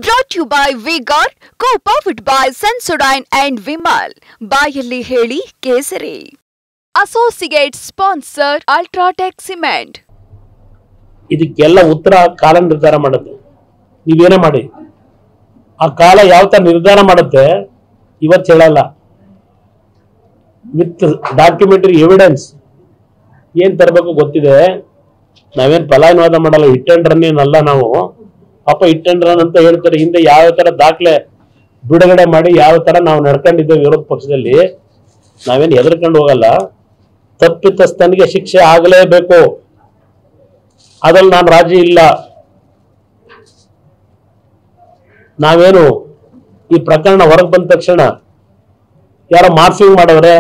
Brought to you by Vigor, co-powered by Sensodyne and Vimal. ಬಾಯಲ್ಲಿ ಹೇಳಿ ಕೇಸರಿ. Associate sponsor Ultratech Cement. ಇದಕ್ಕೆಲ್ಲ ಉತ್ತರ ಕಾಲ ನಿರ್ಧಾರ ಮಾಡುತ್ತೆ. ನೀವೇನೇ ಮಾಡಿ ಆ ಕಾಲ ಯಾವ ತರ ನಿರ್ಧಾರ ಮಾಡುತ್ತೆ ಇವತ್ತು ಹೇಳಲ್ಲ. ವಿತ್ ಡಾಕ್ಯುಮೆಂಟರಿ ಎವಿಡೆನ್ಸ್ ಏನ್ ತರಬೇಕು ಗೊತ್ತಿದೆ. ನಾವೇನ್ ಪಲಾಯನವಾದ ಮಾಡಲ್ಲ, ಹಿಟ್ ಅಂಡ್ ರನ್ ಏನಲ್ಲ ನಾವು. ಅಪ್ಪ ಹಿಟ್ ಅಂಡ್ ರನ್ ಅಂತ ಹೇಳ್ತಾರೆ. ಹಿಂದೆ ಯಾವ ತರ ದಾಖಲೆ ಬಿಡುಗಡೆ ಮಾಡಿ ಯಾವ ತರ ನಾವು ನಡ್ಕೊಂಡಿದ್ದೇವೆ ವಿರೋಧ ಪಕ್ಷದಲ್ಲಿ, ನಾವೇನ್ ಹೆದರ್ಕೊಂಡು ಹೋಗಲ್ಲ. ತಪ್ಪಿತಸ್ಥನಿಗೆ ಶಿಕ್ಷೆ ಆಗಲೇಬೇಕು, ಅದ್ರಲ್ಲಿ ನಾನು ರಾಜಿ ಇಲ್ಲ. ನಾವೇನು ಈ ಪ್ರಕರಣ ಹೊರಗೆ ಬಂದ ತಕ್ಷಣ ಯಾರೋ ಮಾರ್ಫಿಂಗ್ ಮಾಡವ್ರೆ,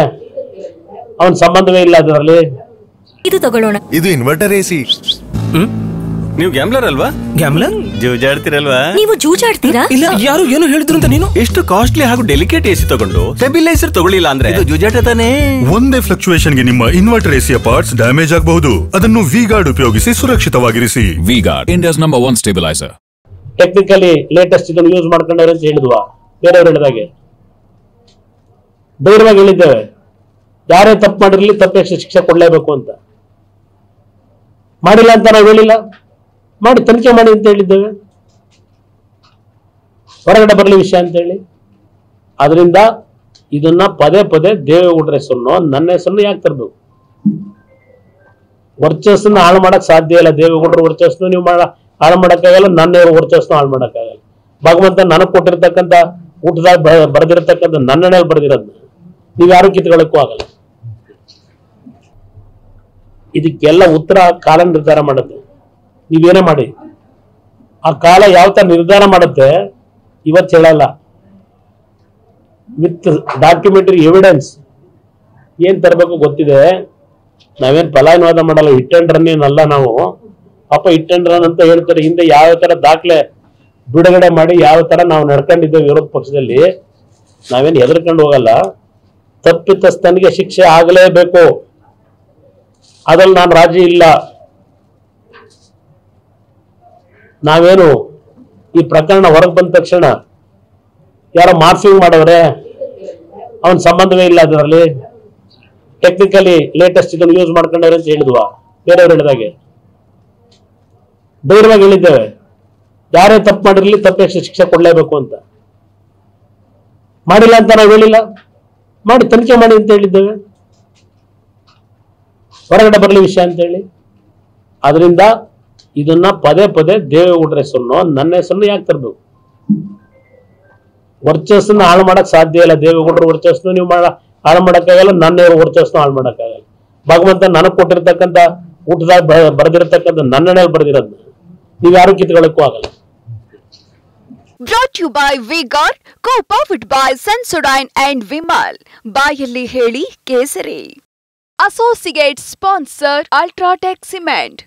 ಅವನ ಸಂಬಂಧವೇ ಇಲ್ಲ ಅದರಲ್ಲಿ. ಇದು ತಗೊಳ್ಳೋಣ. ಇದು ಇನ್ವರ್ಟರ್ ಎಸಿ. ನೀವು ಗ್ಯಾಮ್ಲರ್ ಅಲ್ವಾ? ಗ್ಯಾಮ್ಲರ್ ಜೂಜಾಡ್ತಿರಲ್ವಾ? ನೀವು ಜೂಜಾಡ್ತೀರಾ? ಇಲ್ಲ, ಯಾರು ಏನು ಹೇಳಿದ್ರು ಅಂತ ನೀನು ಎಷ್ಟು ಕಾಸ್ಟ್ಲಿ ಹಾಗೂ ಡೆಲಿಕೇಟ್ ಎಸಿ ತಗೊಂಡು ಸ್ಟೆಬಿಲೈಸರ್ ತಗೊಳ್ಳಿಲ್ಲ ಅಂದ್ರೆ ಇದು ಜೂಜಾಟ ತಾನೇ. ಒಂದೇ ಫ್ಲಕ್ಚುಯೇಷನ್ ಗೆ ನಿಮ್ಮ ಇನ್ವರ್ಟರ್ ಎಸಿಯ ಪಾರ್ಟ್ಸ್ ಡ್ಯಾಮೇಜ್ ಆಗಬಹುದು. ಅದನ್ನು ವಿಗಾರ್ಡ್ ಉಪಯೋಗಿಸಿ ಸುರಕ್ಷಿತವಾಗಿರಿಸಿ. V Guard, India's number 1 stabiliser. Technically latest ಇದನ್ನು ಯೂಸ್ ಮಾಡ್ಕೊಂಡವ್ರೆ ಅಂತ ಹೇಳಿದ್ವಾ? ಬೇರೆಯವ್ರು ಹೇಳಿದಾಗೆ ಧೈರ್ಯವಾಗಿ ಹೇಳಿದ್ದೇವೆ. ಯಾರೇ ತಪ್ಪು ಮಾಡಿರ್ಲಿ ತಪ್ಪಿಗೆ ಶಿಕ್ಷೆ ಕೊಡ್ಲೇಬೇಕು ಅಂತ. ಮಾಡಿಲ್ಲ ಅಂತ ನಾವು ಹೇಳಿಲ್ಲ, ಮಾಡಿ ತನಿಖೆ ಮಾಡಿ ಅಂತ ಹೇಳಿದ್ದೇವೆ. ಹೊರಗಡೆ ಬರಲಿ ವಿಷಯ ಅಂತ ಹೇಳಿ. ಆದ್ರಿಂದ ಇದನ್ನ ಪದೇ ಪದೇ ದೇವೇಗೌಡರ ಹೆಸರನ್ನು ನನ್ನ ಹೆಸರನ್ನು ಯಾಕೆ ತರಬೇಕು? ವರ್ಚಸ್ಸನ್ನ ಹಾಳು ಮಾಡಕ್ ಸಾಧ್ಯ ಇಲ್ಲ. ದೇವೇಗೌಡರ ವರ್ಚಸ್ಸನ್ನು ನೀವು ಹಾಳು ಮಾಡಕ್ಕಾಗಲ್ಲ, ನನ್ನ ವರ್ಚಸ್ಸನ್ನು ಹಾಳು ಮಾಡಕ್ಕಾಗಲ್ಲ. ಭಗವಂತ ನನಗೆ ಕೊಟ್ಟಿರ್ತಕ್ಕಂಥ ಊಟದಾಗ ಬರೆದಿರತಕ್ಕಂಥ ನನ್ನೆಯಲ್ಲಿ ಬರೆದಿರೋದನ್ನ ನೀವು ಯಾರು ಕಿತ್ಕೊಳ್ಳಕ್ಕೂ ಆಗಲ್ಲ. ಇದಕ್ಕೆಲ್ಲ ಉತ್ತರ ಕಾಲ ನಿರ್ಧಾರ ಮಾಡುತ್ತೆ. ನೀವೇನೇ ಮಾಡಿ ಆ ಕಾಲ ಯಾವ ತರ ನಿರ್ಧಾರ ಮಾಡುತ್ತೆ ಇವತ್ತು ಹೇಳಲ್ಲ. ವಿತ್ ಡಾಕ್ಯುಮೆಂಟರಿ ಎವಿಡೆನ್ಸ್ ಏನ್ ತರಬೇಕು ಗೊತ್ತಿದೆ. ನಾವೇನ್ ಪಲಾಯನವಾದ ಮಾಡಲ್ಲ, ಹಿಟ್ ಅಂಡ್ ರನ್ ಏನಲ್ಲ ನಾವು. ಅಪ್ಪ ಹಿಟ್ ಅಂಡ್ ರನ್ ಅಂತ ಹೇಳ್ತಾರೆ. ಹಿಂದೆ ಯಾವ ತರ ದಾಖಲೆ ಬಿಡುಗಡೆ ಮಾಡಿ ಯಾವ ತರ ನಾವು ನಡ್ಕೊಂಡಿದ್ದೇವೆ ವಿರೋಧ ಪಕ್ಷದಲ್ಲಿ, ನಾವೇನ್ ಹೆದರ್ಕೊಂಡು ಹೋಗಲ್ಲ. ತಪ್ಪಿತಸ್ಥನಿಗೆ ಶಿಕ್ಷೆ ಆಗಲೇಬೇಕು, ಅದ್ರಲ್ಲಿ ನಾನು ರಾಜಿ ಇಲ್ಲ. ನಾವೇನು ಈ ಪ್ರಕರಣ ಹೊರಗೆ ಬಂದ ತಕ್ಷಣ ಯಾರೋ ಮಾರ್ಫಿಂಗ್ ಮಾಡವ್ರೆ, ಅವನ ಸಂಬಂಧವೇ ಇಲ್ಲ ಅದರಲ್ಲಿ. ಟೆಕ್ನಿಕಲಿ ಲೇಟೆಸ್ಟ್ ಇದನ್ನು ಯೂಸ್ ಮಾಡ್ಕೊಂಡವ್ರೆ ಅಂತ ಹೇಳಿದ್ವಾ? ಬೇರೆಯವ್ರು ಹೇಳಿದಾಗೆ ಧೈರ್ಯವಾಗಿ ಹೇಳಿದ್ದೇವೆ. ಯಾರೇ ತಪ್ಪು ಮಾಡಿರ್ಲಿ ತಪ್ಪಿಗೆ ಶಿಕ್ಷೆ ಕೊಡ್ಲೇಬೇಕು ಅಂತ. ಮಾಡಿಲ್ಲ ಅಂತ ನಾವು ಹೇಳಿಲ್ಲ, ಮಾಡಿ ತನಿಖೆ ಮಾಡಿ ಅಂತ ಹೇಳಿದ್ದೇವೆ. ಹೊರಗಡೆ ಬರಲಿ ವಿಷಯ ಅಂತ ಹೇಳಿ. ಆದ್ರಿಂದ ಇದನ್ನ ಪದೇ ಪದೇ ದೇವೇಗೌಡರ ಹೆಸರನ್ನು ನನ್ನ ಹೆಸರನ್ನು ಯಾಕೆ ತರಬೇಕು? ವರ್ಚಸ್ಸನ್ನ ಹಾಳು ಮಾಡಕ್ ಸಾಧ್ಯ ಇಲ್ಲ. ದೇವೇಗೌಡರ ವರ್ಚಸ್ಸನ್ನು ನೀವು ಹಾಳು ಮಾಡಕ್ಕಾಗಲ್ಲ, ನನ್ನ ವರ್ಚಸ್ಸನ್ನು ಹಾಳು ಮಾಡಕ್ಕಾಗಲ್ಲ. ಭಗವಂತ ನನಗೆ ಕೊಟ್ಟಿರ್ತಕ್ಕಂಥ ಊಟದಾಗ ಬರೆದಿರತಕ್ಕಂಥ ನನ್ನೆಯಲ್ಲಿ ಬರೆದಿರೋದನ್ನ ನೀವು ಯಾರು ಕಿತ್ಕೊಳ್ಳಕ್ಕೂ ಆಗಲ್ಲ. Brought to you by Vigor, co-powered by Sensodyne and Vimal. ಬಾಯಲ್ಲಿ ಹೇಳಿ ಕೇಸರಿ. Associate sponsor Ultratech Cement.